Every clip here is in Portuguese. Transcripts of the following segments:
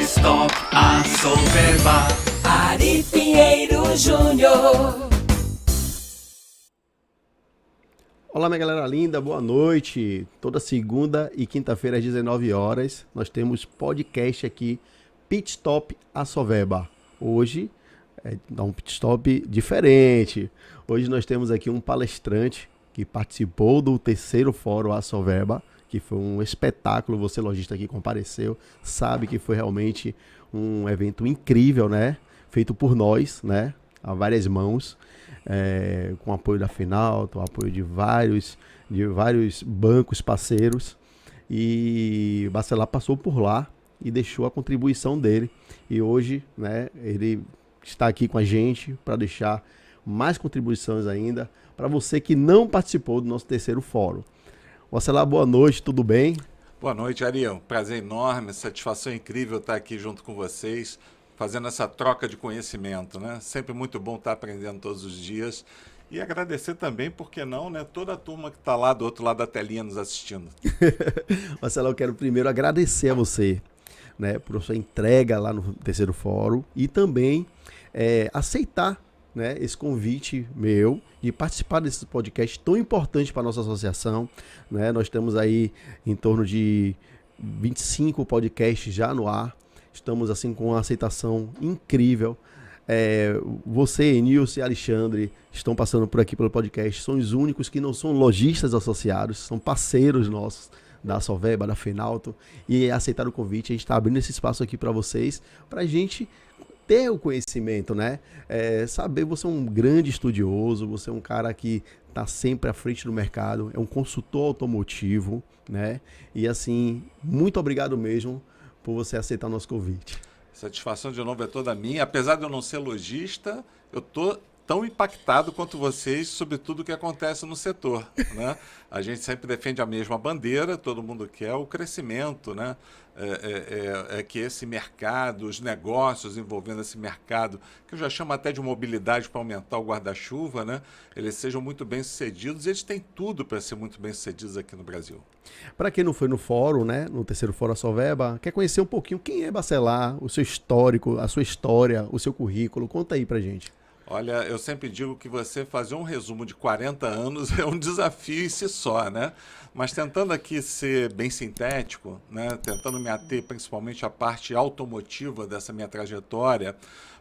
Stop a soberba. Ari Pinheiro Júnior. Olá, minha galera linda, boa noite. Toda segunda e quinta-feira às 19 horas nós temos podcast aqui, Pit Stop a Soberba. Hoje é um pit stop diferente. Hoje nós temos aqui um palestrante que participou do terceiro fórum a Soberba, que foi um espetáculo. Você, lojista, que compareceu, sabe que foi realmente um evento incrível, né? Feito por nós, né? A várias mãos. Com apoio da Finalto, apoio de vários bancos parceiros, e Bacelar passou por lá e deixou a contribuição dele, e hoje, né, ele está aqui com a gente para deixar mais contribuições ainda para você que não participou do nosso terceiro fórum. Bacelar, boa noite, tudo bem? Boa noite, Ari. Um prazer enorme, satisfação incrível estar aqui junto com vocês, fazendo essa troca de conhecimento, né? Sempre muito bom estar aprendendo todos os dias. E agradecer também, por que não, né? Toda a turma que está lá do outro lado da telinha nos assistindo. Marcelo, eu quero primeiro agradecer a você, né, por sua entrega lá no terceiro fórum e também aceitar, né, esse convite meu de participar desse podcast tão importante para a nossa associação, né? Nós temos aí em torno de 25 podcasts já no ar. Estamos assim com uma aceitação incrível. Você, Nilson e Alexandre estão passando por aqui pelo podcast. São os únicos que não são lojistas associados, são parceiros nossos da Soberba, da Finalto, e aceitaram o convite. A gente está abrindo esse espaço aqui para vocês, para a gente ter o conhecimento, né? Saber, você é um grande estudioso, você é um cara que está sempre à frente do mercado, é um consultor automotivo, né? E assim, muito obrigado mesmo por você aceitar o nosso convite. Satisfação de novo é toda minha. Apesar de eu não ser lojista, eu estou tão impactado quanto vocês sobre tudo o que acontece no setor, né? A gente sempre defende a mesma bandeira, todo mundo quer o crescimento, né? Que esse mercado, os negócios envolvendo esse mercado, que eu já chamo até de mobilidade para aumentar o guarda-chuva, né? Eles sejam muito bem-sucedidos, e eles têm tudo para ser muito bem-sucedidos aqui no Brasil. Para quem não foi no fórum, né, no terceiro fórum a Soberba, quer conhecer um pouquinho quem é Bacelar, o seu histórico, a sua história, o seu currículo, conta aí pra gente. Olha, eu sempre digo que você fazer um resumo de 40 anos é um desafio em si só, né? Mas tentando aqui ser bem sintético, né? Tentando me ater principalmente à parte automotiva dessa minha trajetória.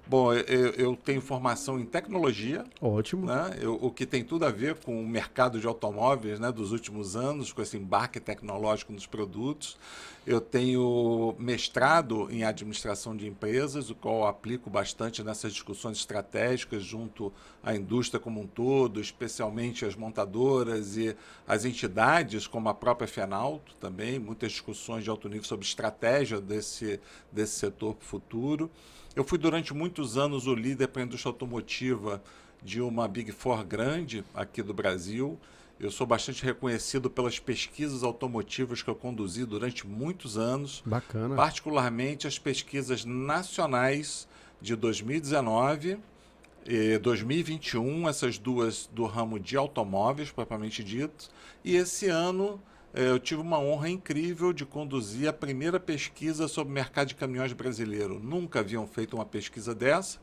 Bom, eu tenho formação em tecnologia. Ótimo. Né? O que tem tudo a ver com o mercado de automóveis, né, dos últimos anos, com esse embarque tecnológico nos produtos. Eu tenho mestrado em administração de empresas, o qual eu aplico bastante nessas discussões estratégicas junto à indústria como um todo, especialmente as montadoras e as entidades, como a própria Fenalto também, muitas discussões de alto nível sobre estratégia desse setor futuro. Eu fui durante muitos anos o líder para a indústria automotiva de uma Big Four grande aqui do Brasil. Eu sou bastante reconhecido pelas pesquisas automotivas que eu conduzi durante muitos anos. Bacana. Particularmente as pesquisas nacionais de 2019 e 2021, essas duas do ramo de automóveis, propriamente dito. E esse ano eu tive uma honra incrível de conduzir a primeira pesquisa sobre o mercado de caminhões brasileiro. Nunca haviam feito uma pesquisa dessa.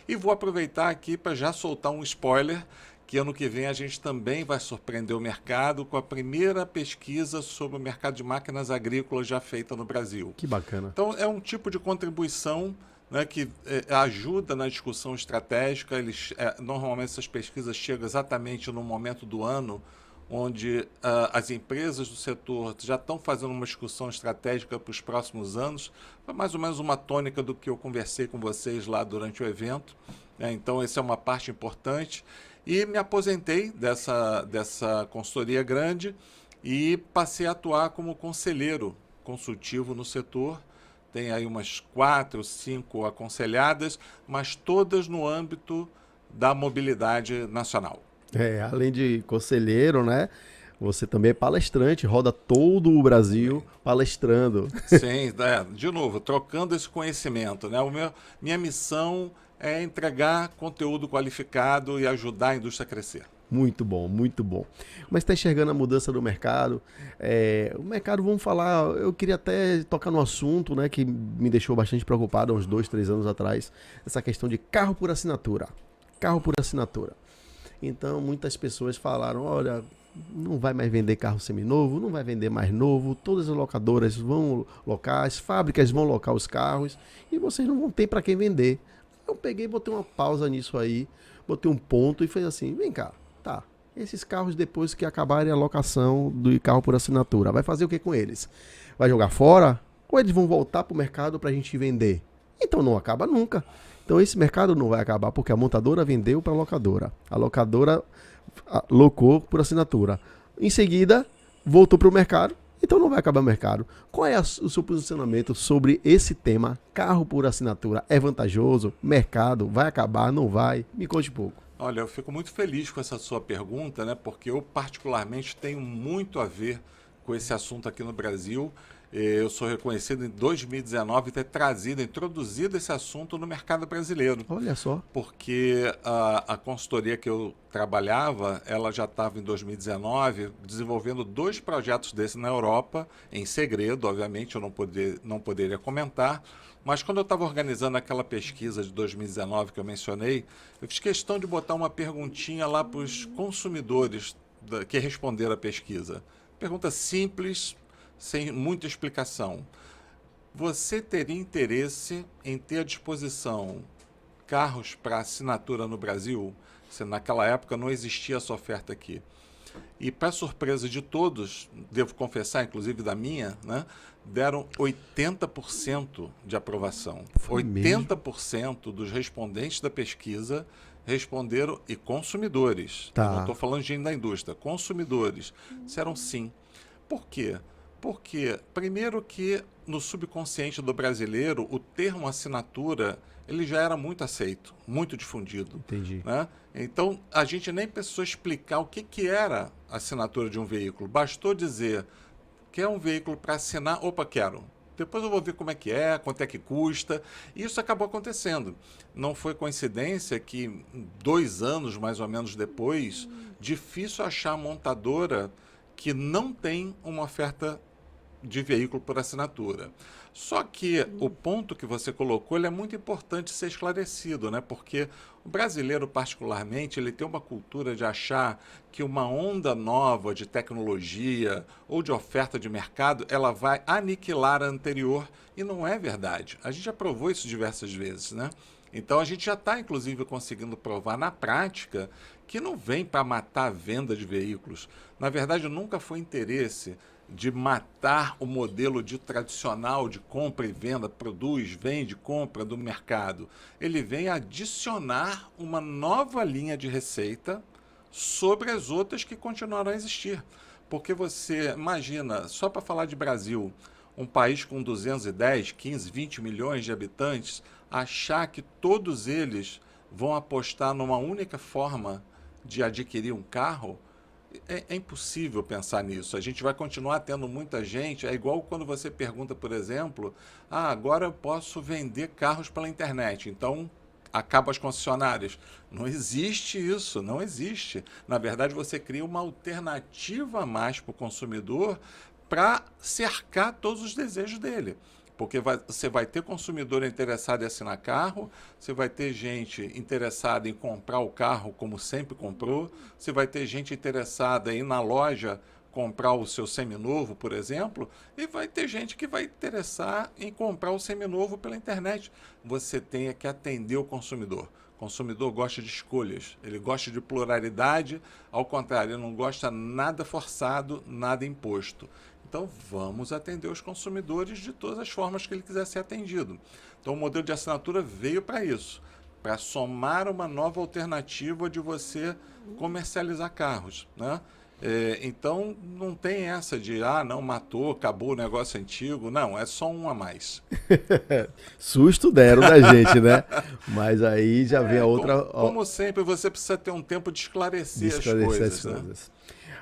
E vou aproveitar aqui para já soltar um spoiler, que ano que vem a gente também vai surpreender o mercado com a primeira pesquisa sobre o mercado de máquinas agrícolas já feita no Brasil. Que bacana. Então é um tipo de contribuição, né, que ajuda na discussão estratégica. Normalmente essas pesquisas chegam exatamente no momento do ano onde as empresas do setor já estão fazendo uma discussão estratégica para os próximos anos. Foi mais ou menos uma tônica do que eu conversei com vocês lá durante o evento. Então, essa é uma parte importante. E me aposentei dessa consultoria grande e passei a atuar como conselheiro consultivo no setor. Tem aí umas 4, 5 aconselhadas, mas todas no âmbito da mobilidade nacional. Além de conselheiro, né? Você também é palestrante, roda todo o Brasil palestrando. Sim, de novo, trocando esse conhecimento, né? Minha missão é entregar conteúdo qualificado e ajudar a indústria a crescer. Muito bom, muito bom. Mas está enxergando a mudança do mercado. O mercado, vamos falar, eu queria até tocar no assunto, né, que me deixou bastante preocupado há uns 2, 3 anos atrás, essa questão de carro por assinatura. Carro por assinatura. Então, muitas pessoas falaram, olha, não vai mais vender carro seminovo, não vai vender mais novo, todas as locadoras vão locar, as fábricas vão locar os carros e vocês não vão ter para quem vender. Eu peguei, botei uma pausa nisso aí, botei um ponto e fez assim, vem cá, tá, esses carros depois que acabarem a locação do carro por assinatura, vai fazer o que com eles? Vai jogar fora? Ou eles vão voltar para o mercado para a gente vender? Então não acaba nunca. Então esse mercado não vai acabar porque a montadora vendeu para a locadora locou por assinatura. Em seguida, voltou para o mercado, então não vai acabar o mercado. Qual é o seu posicionamento sobre esse tema? Carro por assinatura é vantajoso? Mercado vai acabar? Não vai? Me conte um pouco. Olha, eu fico muito feliz com essa sua pergunta, né? Porque eu particularmente tenho muito a ver com esse assunto aqui no Brasil. Eu sou reconhecido em 2019 ter introduzido esse assunto no mercado brasileiro. Olha só. Porque a consultoria que eu trabalhava, ela já estava em 2019 desenvolvendo 2 projetos desses na Europa, em segredo, obviamente, eu não poderia comentar. Mas quando eu estava organizando aquela pesquisa de 2019 que eu mencionei, eu fiz questão de botar uma perguntinha lá para os consumidores que responderam a pesquisa. Pergunta simples, sem muita explicação. Você teria interesse em ter à disposição carros para assinatura no Brasil? Se naquela época não existia essa oferta aqui. E, para surpresa de todos, devo confessar, inclusive da minha, né, deram 80% de aprovação. Foi 80% dos respondentes da pesquisa responderam, e consumidores, Tá. não estou falando de gente da indústria, consumidores, disseram sim. Por quê? Porque, primeiro que no subconsciente do brasileiro, o termo assinatura, ele já era muito aceito, muito difundido. Entendi. Né? Então, a gente nem precisou explicar o que era a assinatura de um veículo. Bastou dizer, quer um veículo para assinar? Opa, quero. Depois eu vou ver como é que é, quanto é que custa. E isso acabou acontecendo. Não foi coincidência que 2 anos, mais ou menos depois, difícil achar montadora que não tem uma oferta de veículo por assinatura. Só que o ponto que você colocou, ele é muito importante ser esclarecido, né? Porque o brasileiro, particularmente, ele tem uma cultura de achar que uma onda nova de tecnologia ou de oferta de mercado, ela vai aniquilar a anterior, e não é verdade. A gente já provou isso diversas vezes, né? Então a gente já está, inclusive, conseguindo provar na prática que não vem para matar a venda de veículos. Na verdade, nunca foi interesse de matar o modelo tradicional de compra e venda, produz, vende, compra do mercado. Ele vem adicionar uma nova linha de receita sobre as outras que continuarão a existir. Porque você imagina, só para falar de Brasil, um país com 210, 15, 20 milhões de habitantes, achar que todos eles vão apostar numa única forma de adquirir um carro, é impossível pensar nisso. A gente vai continuar tendo muita gente, é igual quando você pergunta, por exemplo, agora eu posso vender carros pela internet, então acaba as concessionárias. Não existe isso, não existe. Na verdade, você cria uma alternativa a mais para o consumidor para cercar todos os desejos dele. Porque você vai ter consumidor interessado em assinar carro, você vai ter gente interessada em comprar o carro como sempre comprou, você vai ter gente interessada em ir na loja comprar o seu seminovo, por exemplo, e vai ter gente que vai interessar em comprar o seminovo pela internet. Você tem que atender o consumidor. O consumidor gosta de escolhas, ele gosta de pluralidade, ao contrário, ele não gosta nada forçado, nada imposto. Então, vamos atender os consumidores de todas as formas que ele quiser ser atendido. Então, o modelo de assinatura veio para isso, para somar uma nova alternativa de você comercializar carros, né? Então, não tem essa de, não, matou, acabou o negócio antigo. Não, é só um a mais. Susto deram da gente, né? Mas aí já vem a outra... Como sempre, você precisa ter um tempo de esclarecer as coisas. Né?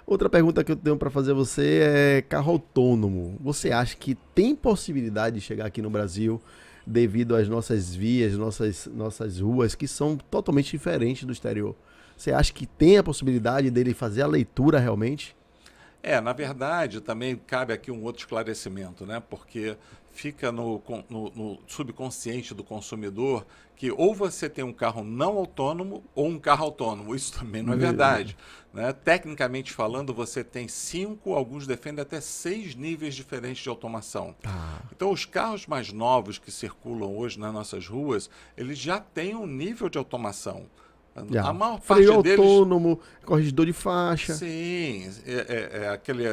Outra pergunta que eu tenho para fazer a você é carro autônomo. Você acha que tem possibilidade de chegar aqui no Brasil devido às nossas vias, nossas ruas, que são totalmente diferentes do exterior? Você acha que tem a possibilidade dele fazer a leitura realmente? Na verdade, também cabe aqui um outro esclarecimento, né? Porque fica no subconsciente do consumidor que ou você tem um carro não autônomo ou um carro autônomo. Isso também não é verdade, né? Tecnicamente falando, você tem 5, alguns defendem até 6 níveis diferentes de automação. Então, os carros mais novos que circulam hoje nas nossas ruas, eles já têm um nível de automação. A maior parte freio deles... autônomo, corregedor de faixa. Sim, aquele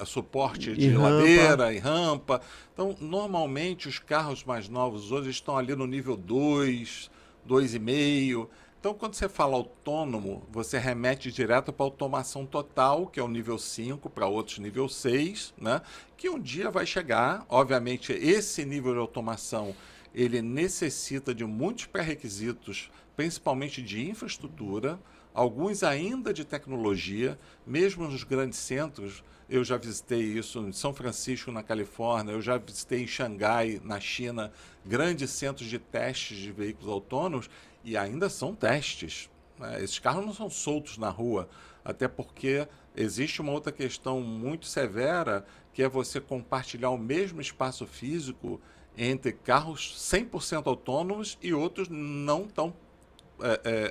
suporte de E ladeira e rampa. Então, normalmente, os carros mais novos hoje estão ali no nível 2, 2,5. Então, quando você fala autônomo, você remete direto para a automação total, que é o nível 5, para outros nível 6, né? Que um dia vai chegar. Obviamente, esse nível de automação, ele necessita de muitos pré-requisitos, principalmente de infraestrutura, alguns ainda de tecnologia, mesmo nos grandes centros. Eu já visitei isso em São Francisco, na Califórnia, eu já visitei em Xangai, na China, grandes centros de testes de veículos autônomos, e ainda são testes, né? Esses carros não são soltos na rua, até porque existe uma outra questão muito severa, que é você compartilhar o mesmo espaço físico entre carros 100% autônomos e outros não tão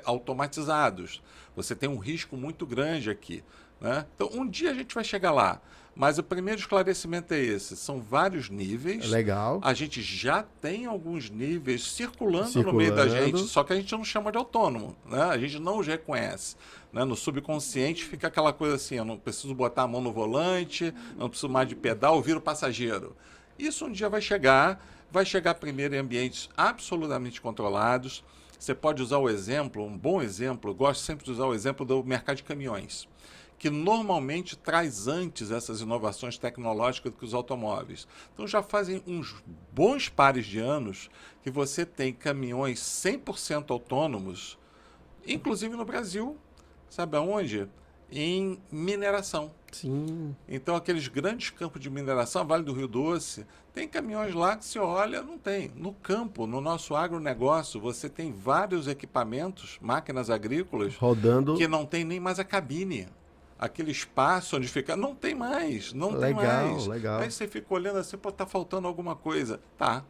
automatizados. Você tem um risco muito grande aqui, né? Então, um dia a gente vai chegar lá. Mas o primeiro esclarecimento é esse. São vários níveis. Legal. A gente já tem alguns níveis circulando no meio da gente, só que a gente não chama de autônomo, né? A gente não os reconhece, né? No subconsciente fica aquela coisa assim, eu não preciso botar a mão no volante, não preciso mais de pedal, eu viro passageiro. Isso um dia vai chegar primeiro em ambientes absolutamente controlados. Você pode usar o exemplo, um bom exemplo, eu gosto sempre de usar o exemplo do mercado de caminhões, que normalmente traz antes essas inovações tecnológicas do que os automóveis. Então já fazem uns bons pares de anos que você tem caminhões 100% autônomos, inclusive no Brasil, sabe aonde? Em mineração. Sim. Então, aqueles grandes campos de mineração, Vale do Rio Doce, tem caminhões lá que se olha, não tem. No campo, no nosso agronegócio, você tem vários equipamentos, máquinas agrícolas, rodando, que não tem nem mais a cabine. Aquele espaço onde fica, não tem mais, não tem mais. Legal. Aí você fica olhando assim, pô, tá faltando alguma coisa. Tá.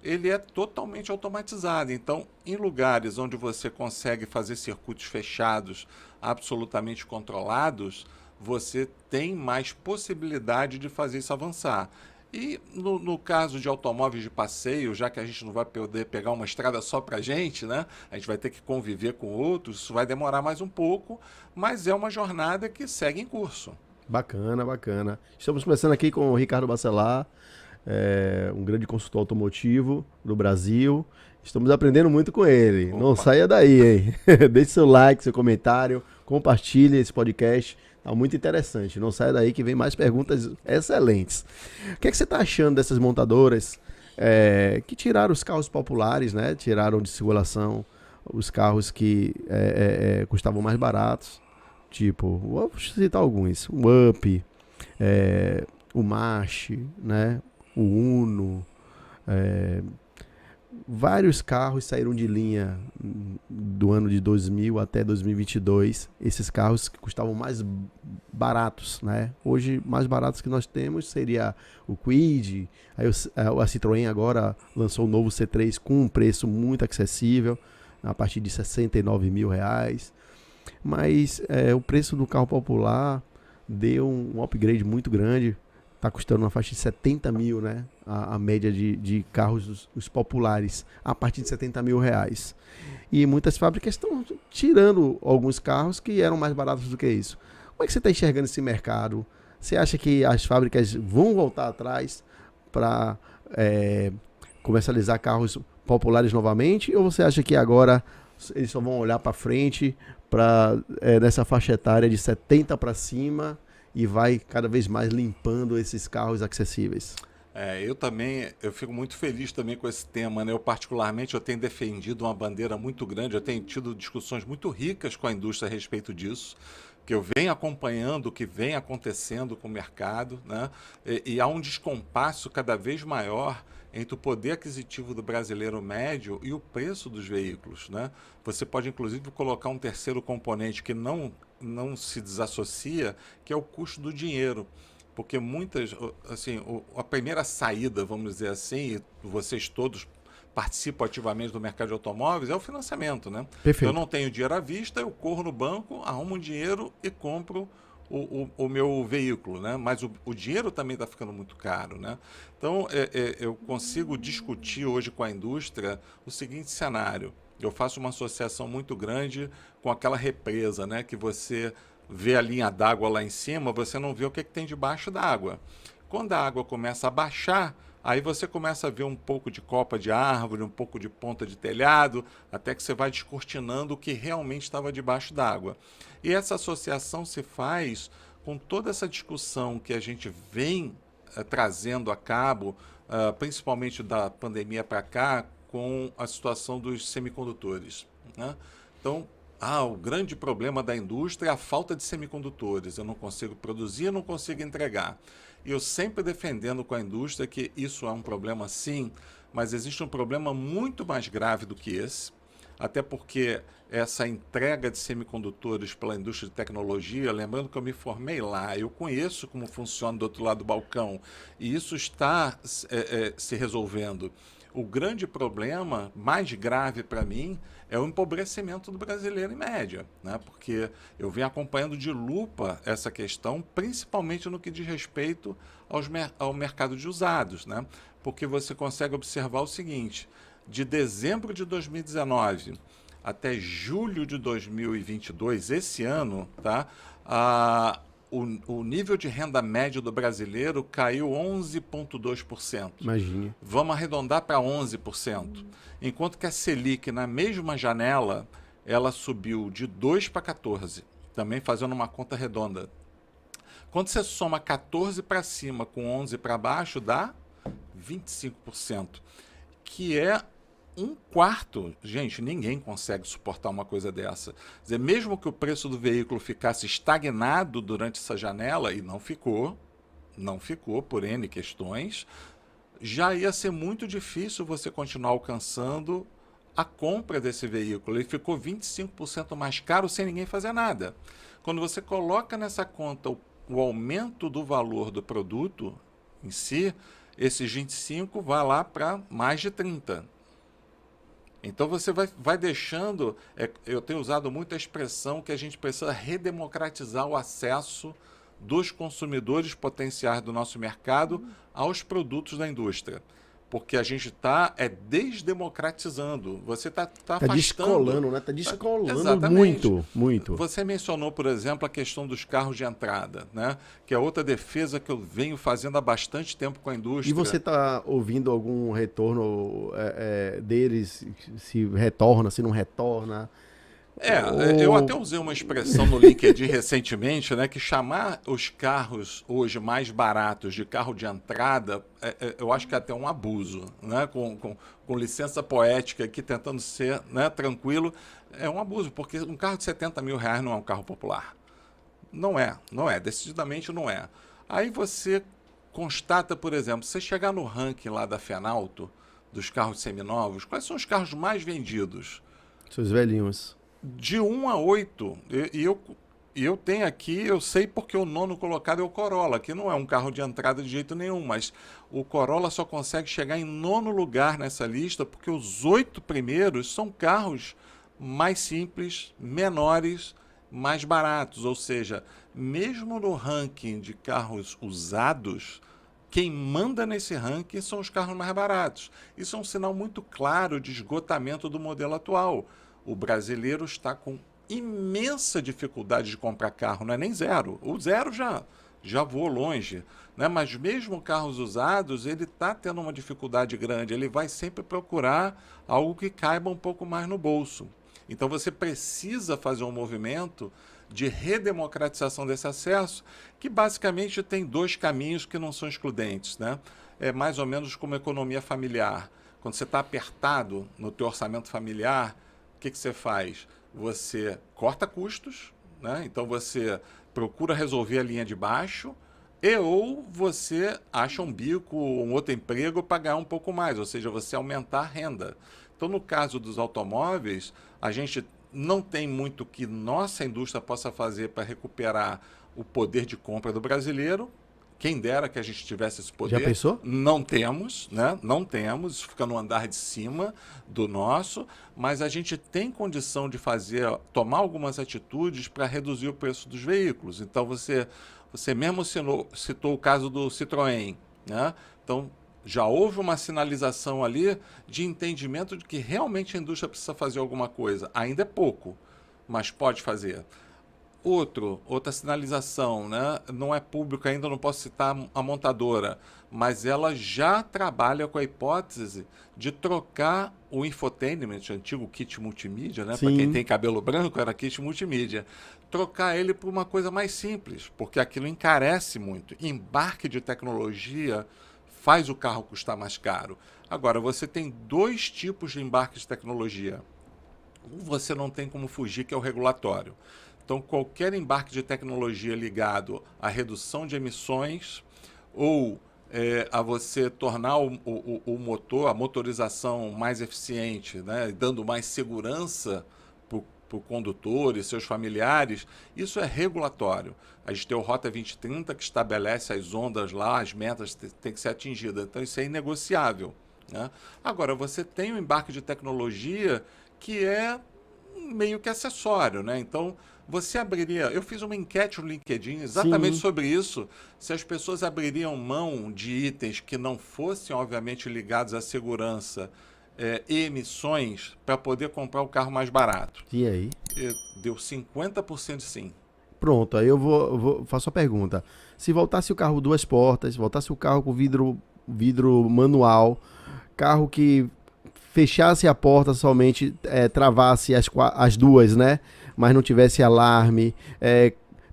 Ele é totalmente automatizado. Então, em lugares onde você consegue fazer circuitos fechados, absolutamente controlados, você tem mais possibilidade de fazer isso avançar. E no caso de automóveis de passeio, já que a gente não vai poder pegar uma estrada só para a gente, né? A gente vai ter que conviver com outros, isso vai demorar mais um pouco, mas é uma jornada que segue em curso. Bacana. Estamos começando aqui com o Ricardo Bacelar, um grande consultor automotivo do Brasil. Estamos aprendendo muito com ele. Opa. Não saia daí, hein? Deixe seu like, seu comentário, compartilhe esse podcast. Tá muito interessante. Não saia daí que vem mais perguntas excelentes. O que é que você está achando dessas montadoras que tiraram os carros populares, né? Tiraram de circulação os carros que custavam mais baratos. Tipo, vou citar alguns. O Up, o March, né? O Uno. Vários carros saíram de linha do ano de 2000 até 2022. Esses carros que custavam mais baratos, né? Hoje, mais baratos que nós temos seria o Kwid. Aí a Citroën agora lançou o novo C3 com um preço muito acessível, a partir de R$69 mil. Mas o preço do carro popular deu um upgrade muito grande. Está custando uma faixa de 70 mil, né? A média de carros os populares, a partir de 70 mil reais. E muitas fábricas estão tirando alguns carros que eram mais baratos do que isso. Como é que você está enxergando esse mercado? Você acha que as fábricas vão voltar atrás para comercializar carros populares novamente? Ou você acha que agora eles só vão olhar para frente, nessa faixa etária de 70 para cima, e vai cada vez mais limpando esses carros acessíveis? Eu fico muito feliz também com esse tema, né? Eu particularmente tenho defendido uma bandeira muito grande, eu tenho tido discussões muito ricas com a indústria a respeito disso, que eu venho acompanhando o que vem acontecendo com o mercado, né? E há um descompasso cada vez maior entre o poder aquisitivo do brasileiro médio e o preço dos veículos, né? Você pode, inclusive, colocar um terceiro componente que não se desassocia, que é o custo do dinheiro. Porque assim, a primeira saída, vamos dizer assim, e vocês todos participam ativamente do mercado de automóveis, é o financiamento, né? Perfeito. Eu não tenho dinheiro à vista, eu corro no banco, arrumo um dinheiro e compro o meu veículo, né? Mas o dinheiro também está ficando muito caro, né? Então, eu consigo discutir hoje com a indústria o seguinte cenário. Eu faço uma associação muito grande com aquela represa, né? Que você vê a linha d'água lá em cima, você não vê o que tem debaixo d'água. Quando a água começa a baixar, aí você começa a ver um pouco de copa de árvore, um pouco de ponta de telhado, até que você vai descortinando o que realmente estava debaixo d'água. E essa associação se faz com toda essa discussão que a gente vem trazendo a cabo, principalmente da pandemia para cá, com a situação dos semicondutores, né? Então, o grande problema da indústria é a falta de semicondutores. Eu não consigo produzir, eu não consigo entregar. E eu sempre defendendo com a indústria que isso é um problema sim, mas existe um problema muito mais grave do que esse, até porque essa entrega de semicondutores pela indústria de tecnologia, lembrando que eu me formei lá, eu conheço como funciona do outro lado do balcão, e isso está se resolvendo. O grande problema, mais grave para mim, é o empobrecimento do brasileiro em média, né? Porque eu venho acompanhando de lupa essa questão, principalmente no que diz respeito ao mercado de usados, né? Porque você consegue observar o seguinte, de dezembro de 2019 até julho de 2022, esse ano, tá? O nível de renda médio do brasileiro caiu 11,2%. Imagine. Vamos arredondar para 11%. Enquanto que a Selic, na mesma janela, ela subiu de 2 para 14%. Também fazendo uma conta redonda. Quando você soma 14 para cima com 11 para baixo, dá 25%. Que é um quarto. Gente, ninguém consegue suportar uma coisa dessa. Quer dizer, mesmo que o preço do veículo ficasse estagnado durante essa janela, e não ficou por N questões, já ia ser muito difícil você continuar alcançando a compra desse veículo. Ele ficou 25% mais caro sem ninguém fazer nada. Quando você coloca nessa conta o aumento do valor do produto em si, esses 25 vai lá para mais de 30%. Então você vai deixando, eu tenho usado muito a expressão que a gente precisa redemocratizar o acesso dos consumidores potenciais do nosso mercado aos produtos da indústria. Porque a gente está desdemocratizando. Você está afastando. Descolando, né? Está descolando Exatamente. muito. Você mencionou, por exemplo, a questão dos carros de entrada, né? Que é outra defesa que eu venho fazendo há bastante tempo com a indústria. E você está ouvindo algum retorno deles? Se retorna, se não retorna? Eu até usei uma expressão no LinkedIn recentemente, né, que chamar os carros hoje mais baratos de carro de entrada, eu acho que é até um abuso, né, com licença poética aqui, tentando ser, né, tranquilo, é um abuso, porque um carro de 70 mil reais não é um carro popular. Não é, decididamente não é. Aí você constata, por exemplo, você chegar no ranking lá da Fenalto, dos carros seminovos, quais são os carros mais vendidos? Seus velhinhos. De 1 a 8, e eu tenho aqui, eu sei porque o nono colocado é o Corolla, que não é um carro de entrada de jeito nenhum, mas o Corolla só consegue chegar em nono lugar nessa lista porque os 8 primeiros são carros mais simples, menores, mais baratos, ou seja, mesmo no ranking de carros usados, quem manda nesse ranking são os carros mais baratos. Isso é um sinal muito claro de esgotamento do modelo atual. O brasileiro está com imensa dificuldade de comprar carro, não é nem zero. O zero já voou longe, né? Mas mesmo carros usados, ele está tendo uma dificuldade grande. Ele vai sempre procurar algo que caiba um pouco mais no bolso. Então você precisa fazer um movimento de redemocratização desse acesso, que basicamente tem 2 caminhos que não são excludentes, né? É mais ou menos como a economia familiar. Quando você está apertado no teu orçamento familiar, o que você faz? Você corta custos, né? Então você procura resolver a linha de baixo, ou você acha um bico, um outro emprego para ganhar um pouco mais, ou seja, você aumentar a renda. Então, no caso dos automóveis, a gente não tem muito que nossa indústria possa fazer para recuperar o poder de compra do brasileiro. Quem dera que a gente tivesse esse poder. Já pensou? Não temos, né? Não temos, isso fica no andar de cima do nosso, mas a gente tem condição de tomar algumas atitudes para reduzir o preço dos veículos. Então, você mesmo citou o caso do Citroën, né? Então, já houve uma sinalização ali de entendimento de que realmente a indústria precisa fazer alguma coisa. Ainda é pouco, mas pode fazer. Outra sinalização, né? Não é público ainda, não posso citar a montadora, mas ela já trabalha com a hipótese de trocar o infotainment, o antigo kit multimídia, né? Para quem tem cabelo branco, era kit multimídia. Trocar ele por uma coisa mais simples, porque aquilo encarece muito. Embarque de tecnologia faz o carro custar mais caro. Agora, você tem 2 tipos de embarque de tecnologia. Você não tem como fugir, que é o regulatório. Então, qualquer embarque de tecnologia ligado à redução de emissões ou a você tornar o motor, a motorização mais eficiente, né, dando mais segurança para o condutor e seus familiares, isso é regulatório. A gente tem o Rota 2030 que estabelece as ondas lá, as metas têm que ser atingidas. Então, isso é inegociável, né? Agora, você tem um embarque de tecnologia que é meio que acessório, né? Então, você abriria... Eu fiz uma enquete no LinkedIn exatamente sobre isso. Se as pessoas abririam mão de itens que não fossem, obviamente, ligados à segurança e emissões para poder comprar o carro mais barato. E aí? Deu 50% sim. Pronto, aí eu faço a pergunta. Se voltasse o carro 2 portas, voltasse o carro com vidro manual, carro que fechasse a porta somente, travasse as duas, né? Mas não tivesse alarme,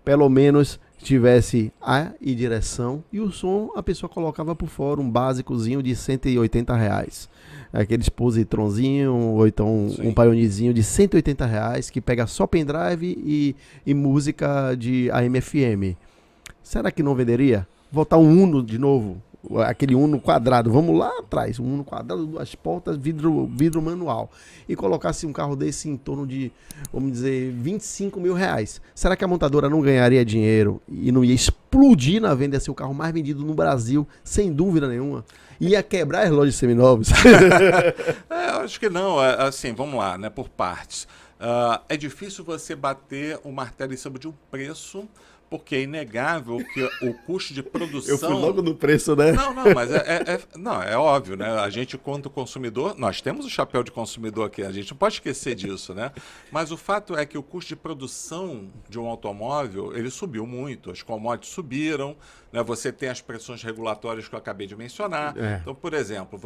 pelo menos tivesse ar e direção, e o som a pessoa colocava por fora, um básicozinho de R$180. Aqueles positronzinho, ou então um Pioneerzinho de R$180, que pega só pendrive e música de AM/FM. Será que não venderia? Voltar um Uno de novo, aquele Uno quadrado, vamos lá atrás, um Uno quadrado, 2 portas, vidro manual, e colocasse um carro desse em torno de, vamos dizer, R$25 mil. Será que a montadora não ganharia dinheiro e não ia explodir na venda, ia ser o carro mais vendido no Brasil, sem dúvida nenhuma? Ia quebrar as lojas seminovas? Eu acho que não. Assim, vamos lá, né, por partes. É difícil você bater o martelo em cima de um preço, porque é inegável que o custo de produção... Eu fui logo no preço, né? Não, mas não, é óbvio, né? A gente, quanto consumidor, nós temos o chapéu de consumidor aqui, a gente não pode esquecer disso, né? Mas o fato é que o custo de produção de um automóvel, ele subiu muito, as commodities subiram, né? Você tem as pressões regulatórias que eu acabei de mencionar. Então, por exemplo,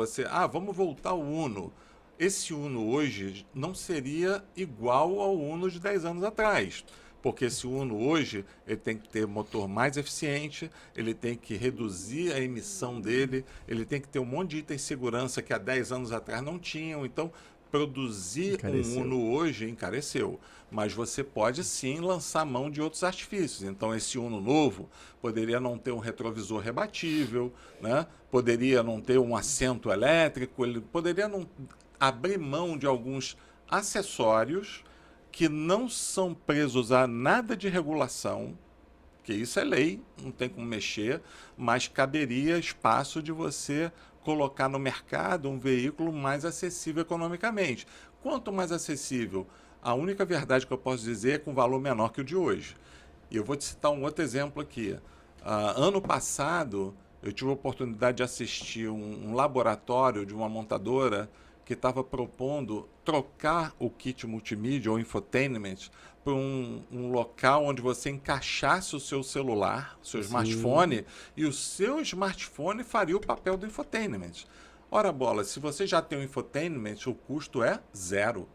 vamos voltar ao Uno. Esse Uno hoje não seria igual ao Uno de 10 anos atrás. Porque esse Uno hoje, ele tem que ter motor mais eficiente, ele tem que reduzir a emissão dele, ele tem que ter um monte de itens de segurança que há 10 anos atrás não tinham. Então, produzir um Uno hoje encareceu. Mas você pode sim lançar mão de outros artifícios. Então, esse Uno novo poderia não ter um retrovisor rebatível, né? Poderia não ter um assento elétrico, ele poderia não abrir mão de alguns acessórios que não são presos a nada de regulação, que isso é lei, não tem como mexer, mas caberia espaço de você colocar no mercado um veículo mais acessível economicamente. Quanto mais acessível, a única verdade que eu posso dizer é com valor menor que o de hoje. E eu vou te citar um outro exemplo aqui. Ano passado, eu tive a oportunidade de assistir um laboratório de uma montadora que estava propondo trocar o kit multimídia ou infotainment para um local onde você encaixasse o seu celular, o seu smartphone, e o seu smartphone faria o papel do infotainment. Ora bola, se você já tem um infotainment, o custo é 0.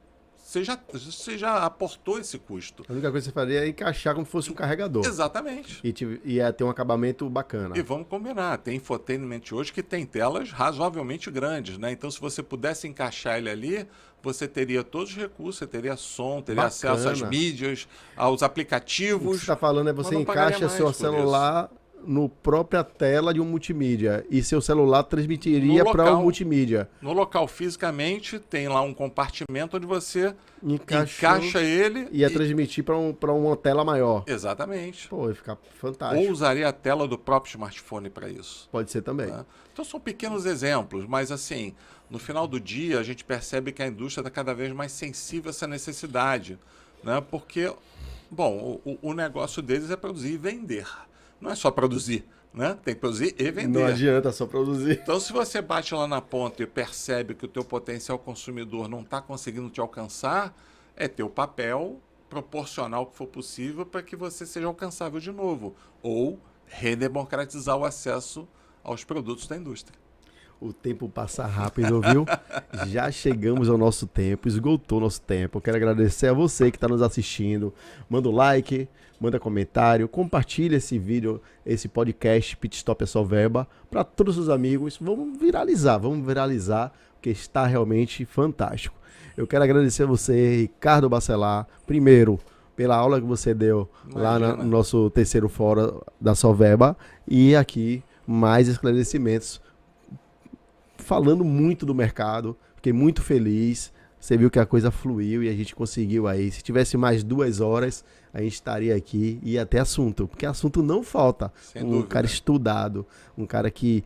Você já aportou esse custo. A única coisa que você faria é encaixar como se fosse um carregador. Exatamente. E ia ter um acabamento bacana. E vamos combinar, tem infotainment hoje que tem telas razoavelmente grandes, né? Então, se você pudesse encaixar ele ali, você teria todos os recursos, você teria som, teria acesso às mídias, aos aplicativos. O que você está falando é você encaixa seu celular no própria tela de um multimídia e seu celular transmitiria para o multimídia. No local, fisicamente, tem lá um compartimento onde você Encaixou, encaixa ele e ia transmitir para uma tela maior. Exatamente. Pô, ia ficar fantástico. Ou usaria a tela do próprio smartphone para isso. Pode ser também. Né? Então são pequenos exemplos, mas assim, no final do dia a gente percebe que a indústria está cada vez mais sensível a essa necessidade, né? Porque, bom, o negócio deles é produzir e vender. Não é só produzir, né? Tem que produzir e vender. Não adianta só produzir. Então, se você bate lá na ponta e percebe que o teu potencial consumidor não está conseguindo te alcançar, é teu papel proporcionar o que for possível para que você seja alcançável de novo. Ou redemocratizar o acesso aos produtos da indústria. O tempo passa rápido, viu? Já chegamos ao nosso tempo, esgotou nosso tempo. Eu quero agradecer a você que está nos assistindo. Manda um like, manda comentário, compartilha esse vídeo, esse podcast Pit Stop é só verba para todos os amigos. Vamos viralizar, porque está realmente fantástico. Eu quero agradecer a você, Ricardo Bacelar, primeiro pela aula que você deu lá no nosso terceiro fórum da Solverba e aqui mais esclarecimentos falando muito do mercado. Fiquei muito feliz. Você viu que a coisa fluiu e a gente conseguiu aí. Se tivesse mais 2 horas, a gente estaria aqui e ia ter assunto. Porque assunto não falta. Sem dúvida. Cara estudado, um cara que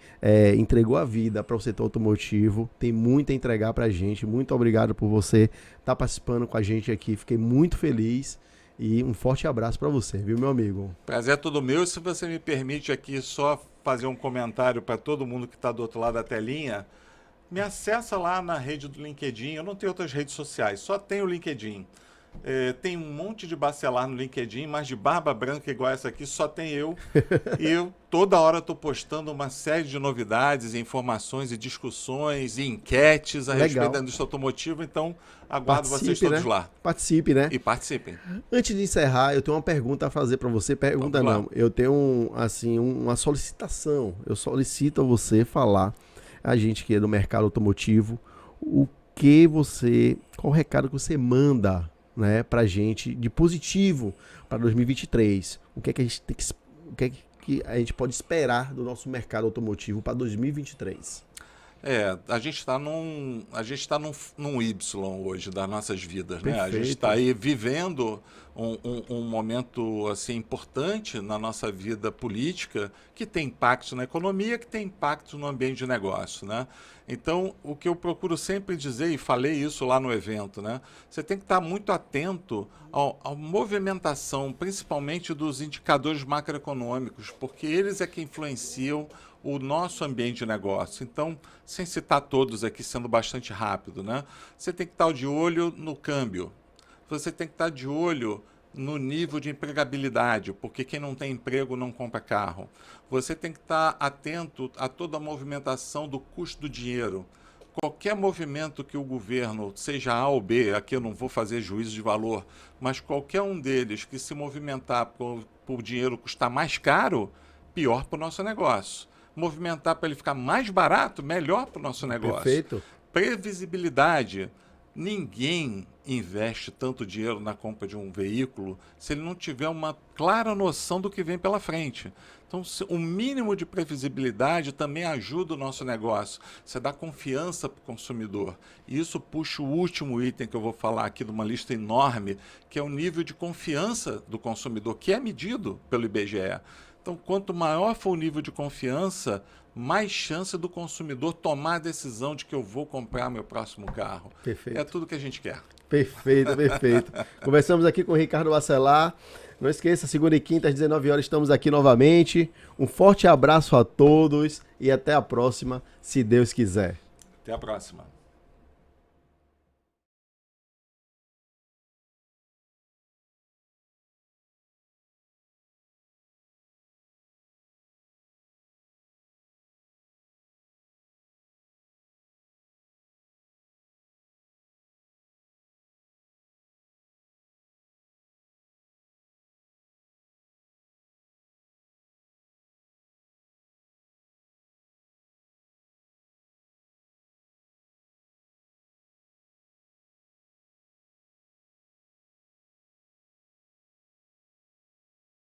entregou a vida para o setor automotivo. Tem muito a entregar para a gente. Muito obrigado por você estar participando com a gente aqui. Fiquei muito feliz. E um forte abraço para você, viu, meu amigo? Prazer é todo meu. Se você me permite aqui só fazer um comentário para todo mundo que está do outro lado da telinha, me acessa lá na rede do LinkedIn. Eu não tenho outras redes sociais, só tenho o LinkedIn. Tem um monte de bacelar no LinkedIn, mas de barba branca igual essa aqui só tem eu. E eu toda hora estou postando uma série de novidades, informações e discussões e enquetes a respeito da indústria automotiva. Então, aguardo vocês todos lá. Participe, né? E participem. Antes de encerrar, eu tenho uma pergunta a fazer para você. Pergunta não. Eu tenho uma solicitação. Eu solicito a você falar, a gente que é do mercado automotivo, qual recado que você manda, né, pra gente de positivo para 2023? O que é que a gente tem que a gente pode esperar do nosso mercado automotivo para 2023? A gente está num Y hoje das nossas vidas, né? A gente Perfeito. está aí vivendo um momento assim importante na nossa vida política que tem impacto na economia, que tem impacto no ambiente de negócio, né? Então, o que eu procuro sempre dizer, e falei isso lá no evento, né? Você tem que estar muito atento à movimentação, principalmente dos indicadores macroeconômicos, porque eles é que influenciam o nosso ambiente de negócio. Então, sem citar todos aqui, sendo bastante rápido, né? Você tem que estar de olho no câmbio. Você tem que estar de olho no nível de empregabilidade, porque quem não tem emprego não compra carro. Você tem que estar atento a toda a movimentação do custo do dinheiro. Qualquer movimento que o governo, seja A ou B, aqui eu não vou fazer juízo de valor, mas qualquer um deles que se movimentar por o dinheiro custar mais caro, pior para o nosso negócio. Movimentar para ele ficar mais barato, melhor para o nosso negócio. Perfeito. Previsibilidade. Ninguém investe tanto dinheiro na compra de um veículo se ele não tiver uma clara noção do que vem pela frente. Então, o mínimo de previsibilidade também ajuda o nosso negócio. Você dá confiança para o consumidor. E isso puxa o último item que eu vou falar aqui de uma lista enorme, que é o nível de confiança do consumidor, que é medido pelo IBGE. Então, quanto maior for o nível de confiança, mais chance do consumidor tomar a decisão de que eu vou comprar meu próximo carro. Perfeito. É tudo que a gente quer. Perfeito, perfeito. Conversamos aqui com o Ricardo Bacelar. Não esqueça, segunda e quinta às 19 horas estamos aqui novamente. Um forte abraço a todos e até a próxima, se Deus quiser. Até a próxima.